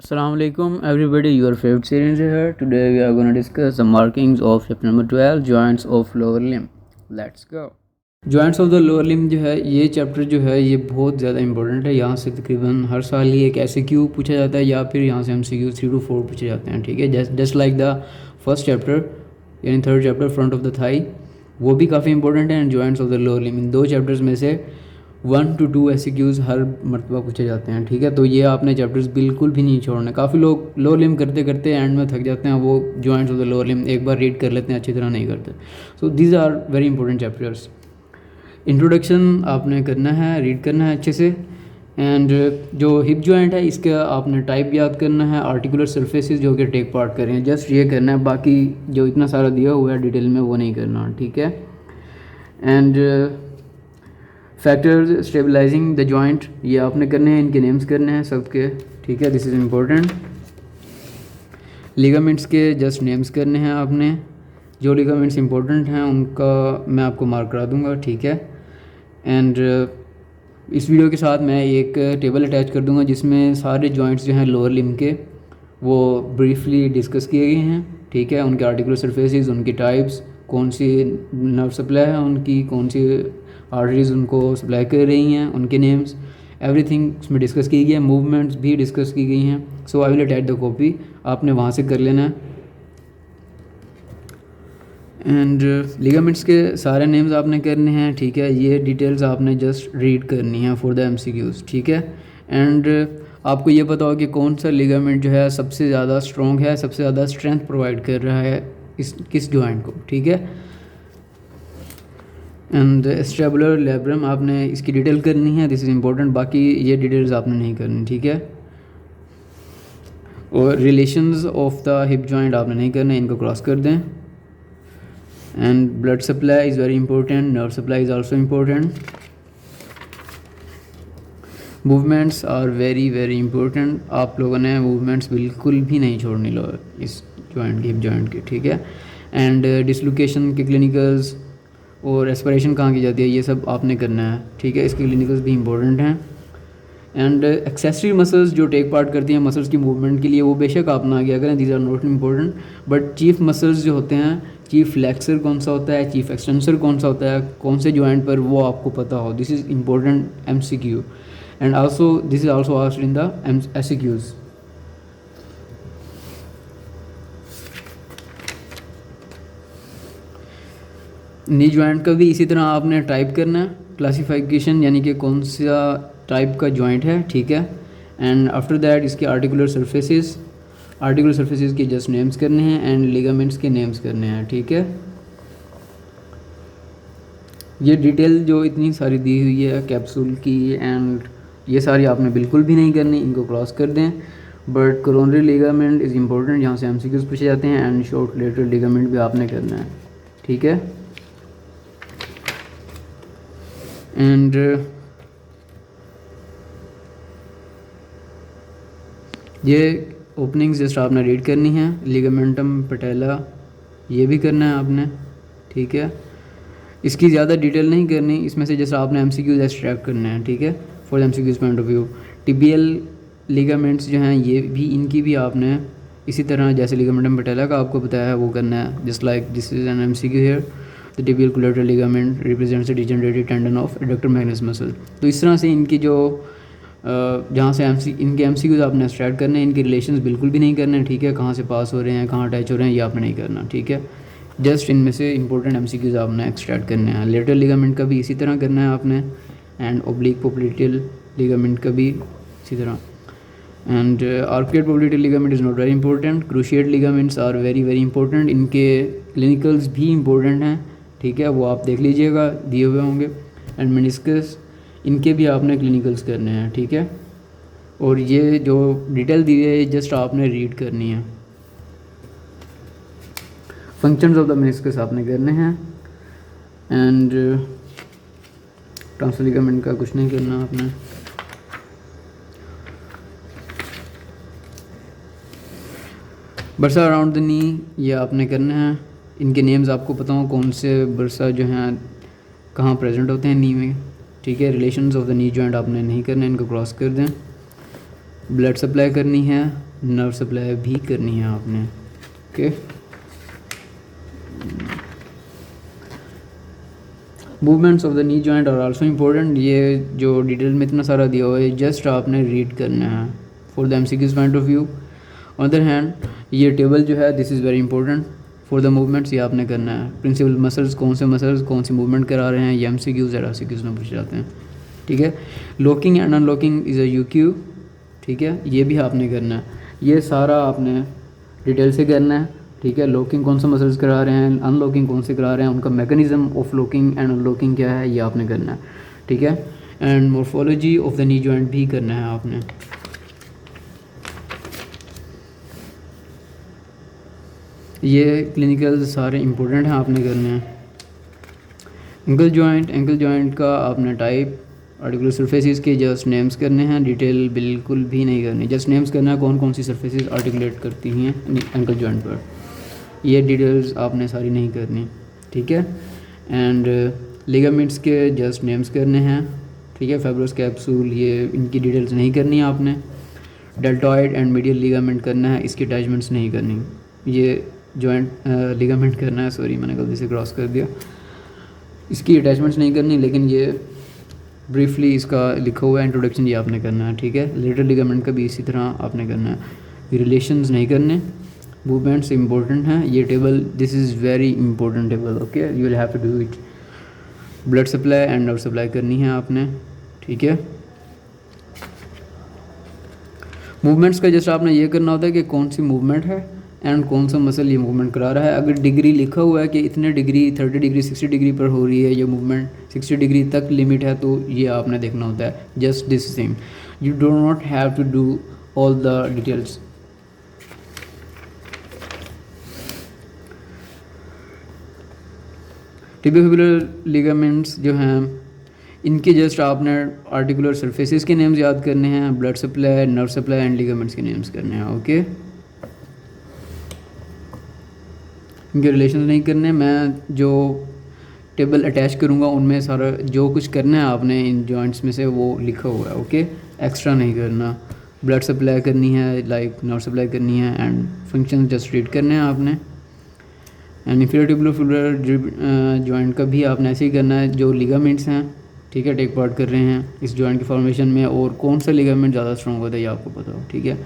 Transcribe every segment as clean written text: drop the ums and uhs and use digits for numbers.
Assalamu alaikum everybody, your favorite series here. Today we are going to discuss the markings of chapter number 12, joints of lower limb. Let's go. Joints of the lower लिम जो है, ये chapter जो है ये बहुत ज़्यादा important है। यहाँ से तकरीबन हर साल ही एक ऐसे पूछा जाता है या फिर यहाँ से MCQ 3 to 4 पूछे जाते हैं। ठीक है, just like the first chapter यानी third chapter front of the thigh, वो भी काफ़ी इंपॉर्टेंट है। And joints of the lower limb, इन दो चैप्टर्स में से 1 to 2 MCQs हर मरतबा पूछे जाते हैं। ठीक है, तो ये आपने चैप्टर्स बिल्कुल भी नहीं छोड़ना। काफ़ी लोग लोअर लिम करते करते एंड में थक जाते हैं, वो जॉइंट्स ऑफ द लोअर लिम एक बार रीड कर लेते हैं, अच्छी तरह नहीं करते। So these are very important chapters. Introduction आपने करना है, रीड करना है अच्छे से। एंड जो हिप जॉइंट है इसका आपने टाइप याद करना है, आर्टिकुलर सरफेसेस जो कि टेक पार्ट कर रहे हैं, जस्ट ये करना है। बाकी जो इतना सारा दिया हुआ है डिटेल में वो नहीं करना। ठीक है, and factors stabilising the joint ये आपने करने हैं, इनके नेम्स करने हैं सबके। ठीक है, दिस इज़ इम्पोर्टेंट। लिगामेंट्स के जस्ट नेम्स करने हैं आपने, जो लिगामेंट्स इंपॉर्टेंट हैं उनका मैं आपको मार्क करा दूंगा। ठीक है, एंड इस वीडियो के साथ मैं एक टेबल अटैच कर दूंगा जिसमें सारे जॉइंट्स जो हैं लोअर लिम के वो ब्रीफली डिस्कस किए गए हैं। ठीक है, उनके आर्टिकुलर सरफेसेस, उनकी टाइप्स, कौन सी नर्व सप्लाई है उनकी, कौन सी आर्टरीज उनको सप्लाई कर रही हैं, उनके नेम्स, एवरीथिंग इसमें डिस्कस की गई है। मूवमेंट्स भी डिस्कस की गई हैं। So I will attach the copy, आपने वहाँ से कर लेना है। एंड लिगामेंट्स के सारे नेम्स आपने करने हैं। ठीक है, ये डिटेल्स आपने जस्ट रीड करनी है फॉर द MCQs। ठीक है, एंड आपको ये पता हो कि कौन सा लिगामेंट जो है सबसे ज़्यादा स्ट्रॉन्ग है, सबसे ज़्यादा स्ट्रेंथ प्रोवाइड कर रहा है किस जॉइंट को। ठीक है, एंड स्टेबुलर लेब्रम आपने इसकी डिटेल करनी है, दिस इज़ इम्पोर्टेंट। बाकी ये डिटेल्स आपने नहीं करनी। ठीक है, और relations of the hip joint आपने नहीं करना, इनको क्रॉस कर दें। And blood supply is very important, nerve supply is also important. Movements are very very important, आप लोगों ने मूवमेंट्स बिल्कुल भी नहीं छोड़नी लो इस जॉइंट की, हिप जॉइंट की। ठीक है, एंड डिसलोकेशन के क्लिनिकल्स और एस्पिरेशन कहाँ की जाती है ये सब आपने करना है। ठीक है, इसके क्लिनिकल्स भी इंपॉर्टेंट हैं। एंड एक्सेसरी मसल्स जो टेक पार्ट करती हैं मसल्स की मूवमेंट के लिए, वो बेशक आप ना किया करें, these are not important. But chief muscles जो होते हैं, चीफ फ्लेक्सर कौन सा होता है, चीफ एक्सटेंसर कौन सा होता है, कौन से जॉइंट पर, वो आपको पता हो। This is important MCQ, and also this is also asked in the SCQs। Knee joint का भी इसी तरह आपने टाइप करना है, क्लासिफिकेशन यानी कि कौन सा टाइप का जॉइंट है। ठीक है, एंड आफ्टर दैट इसके आर्टिकुलर सरफेसेस के जस्ट नेम्स करने हैं एंड लिगामेंट्स के नेम्स करने हैं। ठीक है, ये डिटेल जो इतनी सारी दी हुई है कैप्सूल की एंड ये सारी आपने बिल्कुल भी नहीं करनी, इनको क्रॉस कर दें। But coronary ligament is important, जहाँ से MCQs पूछे जाते हैं, एंड शॉर्ट लेटरल लिगामेंट भी आपने करना है। ठीक है, एंड ये ओपनिंग्स जस्ट आपने रीड करनी है। लिगामेंटम पैटेला ये भी करना है आपने। ठीक है, इसकी ज़्यादा डिटेल नहीं करनी, इसमें से जस्ट आपने MCQs एक्सट्रैक्ट करने हैं। ठीक है, for MCQs point of view. Tibial ligaments जो हैं ये भी, इनकी भी आपने इसी तरह जैसे लिगामेंटम पैटेला का आपको बताया है वो करना है। Just like this is an MCQ here, the tibial collateral ligament represents the degenerated tendon of adductor Magnus muscle. तो इस तरह से इनकी जो जहाँ से इनके MCQs आपने एक्सट्रैक्ट करने हैं, इनके रिलेशंस बिल्कुल भी नहीं करने। ठीक है, कहाँ से पास हो रहे हैं, कहाँ अटैच हो रहे हैं, ये आपने नहीं करना। ठीक है, जस्ट इनमें से इंपॉर्टेंट MCQs आपने एक्सट्रैक्ट करने हैं। लेटरल लिगामेंट का भी इसी तरह करना है आपने, एंड ओब्लिक पोप्लिटियल लिगामेंट का भी इसी तरह। And arcuate popliteal ligament is not very important. Cruciate ligaments are very very important, इनके क्लिनिकल्स भी इंपॉर्टेंट हैं। ठीक है, वो आप देख लीजिएगा, दिए हुए होंगे। एंड मेनिस्कस, इनके भी आपने क्लिनिकल्स करने हैं। ठीक है, और ये जो डिटेल दी है जस्ट आपने रीड करनी है। फंक्शंस ऑफ द मेनिस्कस आपने करने हैं, एंड ट्रांसफर लिगामेंट का कुछ नहीं करना आपने। बर्सा अराउंड द नी ये आपने करना है, इनके नेम्स आपको पता हो कौन से बर्सा जो हैं कहाँ प्रेजेंट होते हैं नी में। ठीक है, relations of the knee joint आपने नहीं करना, इनको क्रॉस कर दें। ब्लड सप्लाई करनी है, नर्व सप्लाई भी करनी है आपने। Okay, movements of the knee joint are also important. ये जो डिटेल में इतना सारा दिया हुआ है जस्ट आपने रीड करना है for the MCQs point of view. On other hand ये टेबल जो है this is very important for the movements, ये आपने करना है। प्रिंसिपल मसल्स कौन सी मूवमेंट करा रहे हैं, ये एमसीक्यूज और आरसीक्यूज में पूछे जाते हैं, ठीक है। Locking and unlocking is a UQ, ठीक है, ये भी आपने करना है। ये सारा आपने डिटेल से करना है, ठीक है। लॉकिंग कौन सा मसल्स करा रहे हैं, अनलॉकिंग कौन से करा रहे हैं, उनका mechanism of locking and unlocking क्या है, ये आपने करना है, ठीक है। And morphology of the knee joint भी करना है आपने। ये क्लिनिकल सारे इंपॉर्टेंट हैं, आपने करने हैं। एंकल जॉइंट का आपने टाइप, आर्टिकुलर सरफेसेस के जस्ट नेम्स करने हैं, डिटेल बिल्कुल भी नहीं करनी, जस्ट नेम्स करना है कौन कौन सी सरफेसेस आर्टिकुलेट करती हैं एंकल जॉइंट पर। ये डिटेल्स आपने सारी नहीं करनी, ठीक है। एंड लिगामेंट्स के जस्ट नेम्स करने हैं, ठीक है। फाइब्रोस कैप्सूल, ये इनकी डिटेल्स नहीं करनी है आपने। डेल्टॉइड एंड मीडियल लिगामेंट करना है, इसकी अटैचमेंट्स नहीं करनी। ये जॉइंट लिगामेंट करना है, सॉरी मैंने गलती से क्रॉस कर दिया, इसकी अटैचमेंट्स नहीं करनी, लेकिन ये ब्रीफली इसका लिखा हुआ है इंट्रोडक्शन, ये आपने करना है, ठीक है। लेटर लिगामेंट का भी इसी तरह आपने करना है। रिलेशंस नहीं करने, मूवमेंट्स इंपॉर्टेंट हैं। ये table this is very important table, okay, you will have to do it. Blood supply and nerve supply करनी है आपने, ठीक है। मूवमेंट्स का जैसा आपने ये करना होता है कि कौन सी मूवमेंट है एंड कौन सा मसल ये मूवमेंट करा रहा है। अगर डिग्री लिखा हुआ है कि इतने डिग्री 30 डिग्री 60 डिग्री पर हो रही है ये मूवमेंट, 60 डिग्री तक लिमिट है, तो ये आपने देखना होता है। Just this same, you do not have to do all the details. Tibiofibular ligaments जो हैं इनके जस्ट आपने आर्टिकुलर सरफेसेस के नेम्स याद करने हैं, blood supply, nerve supply and ligaments के नेम्स करने हैं, ओके। इनके रिलेशन नहीं करने, मैं जो टेबल अटैच करूँगा उनमें सारा जो कुछ करना है आपने इन जॉइंट्स में से वो लिखा हुआ है, ओके। एक्स्ट्रा नहीं करना। ब्लड सप्लाई करनी है, लाइक नर्व सप्लाई करनी है एंड फंक्शन जस्ट रीड करने हैं आपने। एंड इंफीरियर टिबियोफिबुलर जॉइंट का भी आपने ऐसे ही करना है, जो लिगामेंट्स हैं, ठीक है, टेक पार्ट कर रहे हैं इस जॉइंट की फॉर्मेशन में, और कौन सा लिगामेंट ज़्यादा स्ट्रॉन्ग होता है ये आपको पता हो, ठीक है।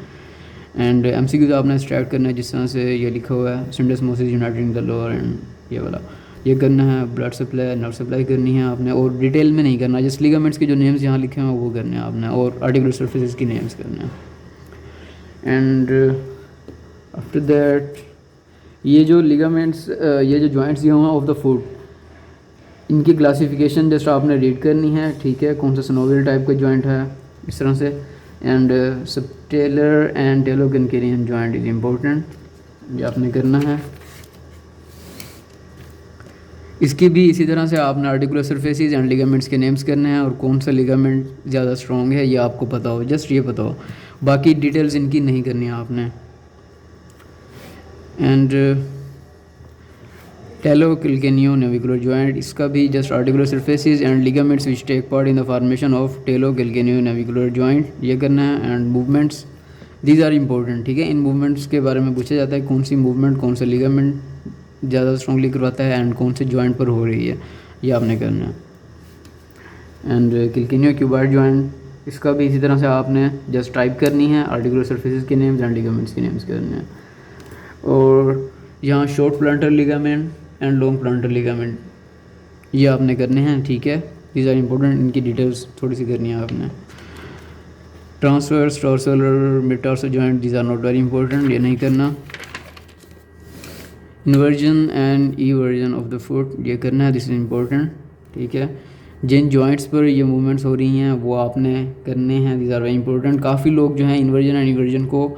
एंड एमसीक्यूज आपने स्टार्ट करना है जिस तरह से ये लिखा हुआ है, सिंडेस्मोसिस यूनाइटेड द लोअर एंड ये वाला, ये करना है। ब्लड सप्लाई, नर्व सप्लाई करनी है आपने, और डिटेल में नहीं करना, जस्ट लिगामेंट्स के जो नेम्स यहाँ लिखे हैं वो करने हैं आपने, और आर्टिकुलर सरफेसेस की नेम्स करने हैं। एंड आफ्टर दैट ये जो लिगामेंट्स, ये जो जॉइंट्स दिए हुए हैं ऑफ द फुट, इनकी क्लासिफिकेशन जस्ट आपने रीड करनी है, ठीक है। कौन सा सिनोवियल टाइप का जॉइंट है, इस तरह से। And subtalar and talocalcaneal joint is important, ये आपने करना है। इसकी भी इसी तरह से आपने आर्टिकुलर सरफेसेस एंड लिगामेंट्स के नेम्स करने हैं, और कौन सा लिगामेंट ज़्यादा स्ट्रॉन्ग है ये आपको पता हो, जस्ट ये पता हो, बाकी डिटेल्स इनकी नहीं करनी है आपने। एंड टेलोकैल्केनियो नेविकुलर जॉइंट, इसका भी just articular surfaces and ligaments which take part in the formation of talocalcaneonavicular joint, ये करना है। And movements these are important, ठीक है। इन मूवमेंट्स के बारे में पूछा जाता है कौन सी मूवमेंट कौन सा लिगामेंट ज़्यादा स्ट्रॉन्गली करवाता है एंड कौन से जॉइंट पर हो रही है, ये आपने करना है। एंड कैल्केनियो क्यूबॉइड जॉइंट, इसका भी इसी तरह से आपने जस्ट टाइप करनी है, आर्टिकुलर सरफेसेस के नेम्स एंड लिगामेंट्स के नेम्स करने हैं। और यहाँ short plantar ligament and long plantar ligament, ये आपने करने हैं, ठीक है। दीज आर इम्पोर्टेंट, इनकी डिटेल्स थोड़ी सी करनी है आपने। ट्रांसवर्स, टॉर्सल और mid tarsal joint, these are not very important, ये नहीं करना। Inversion and eversion of the foot, ये करना है, दिस इज इम्पोर्टेंट, ठीक है। जिन जॉइंट्स पर ये मूवमेंट्स हो रही हैं वो आपने करने हैं, दीज आर वेरी इंपॉर्टेंट। काफ़ी लोग जो हैं इन्वर्जन एंड ईवर्जन को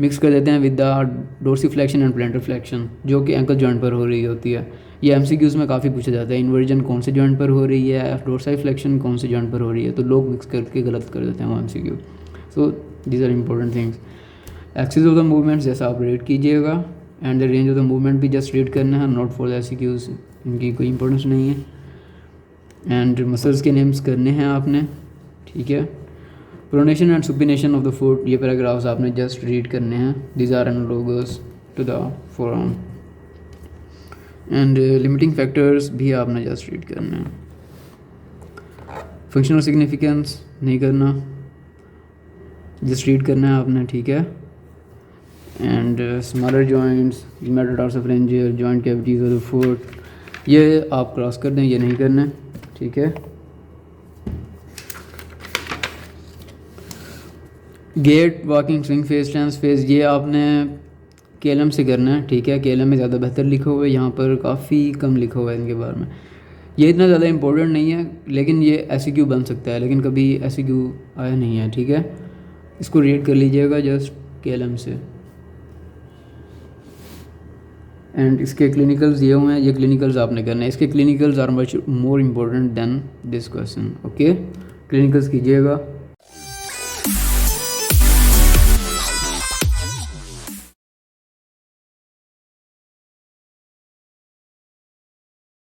मिक्स कर देते हैं with the dorsiflexion and plantar flexion, जो कि एंकल जॉइंट पर हो रही होती है। ये एमसीक्यूज़ में काफ़ी पूछा जाता है, इन्वर्जन कौन से जॉइंट पर हो रही है, डोर्साइफ्लेक्शन कौन से जॉइंट पर हो रही है, तो लोग मिक्स करके गलत कर देते हैं वो MCQ. So these are important things. Axis of the movements जैसा आप रीड कीजिएगा, and the range of the movement भी जस्ट रीड करना है, नॉट फॉर द एमसीक्यूज़, इनकी कोई इंपॉर्टेंस नहीं है। एंड मसल्स के नेम्स करने हैं आपने, ठीक है। Pronation and supination of the foot, ये पैराग्राफ्स आपने जस्ट रीड करने हैं. These are analogous to the forearm. And limiting factors भी आपने जस्ट रीड करने हैं. फंक्शनल सिग्निफिकेंस नहीं करना, जस्ट रीड करना है आपने, ठीक है. And smaller joints, metatarsophalangeal joint cavities of the foot, ये आप क्रॉस कर दें, ये नहीं करना, ठीक है. Gait, walking, swing phase, stance phase, ये आपने केलम से करना है, ठीक है. केलम में ज़्यादा बेहतर लिखा हुआ है, यहाँ पर काफ़ी कम लिखा हुआ है इनके बारे में. ये इतना ज़्यादा इंपॉर्टेंट नहीं है, लेकिन ये एसक्यू बन सकता है, लेकिन कभी एसक्यू आया नहीं है, ठीक है. इसको रीड कर लीजिएगा जस्ट केलम से. एंड इसके क्लिनिकल्स ये हुए हैं, ये क्लिनिकल्स आपने करने हैं. इसके clinicals are much more important than this question. Okay, clinicals कीजिएगा.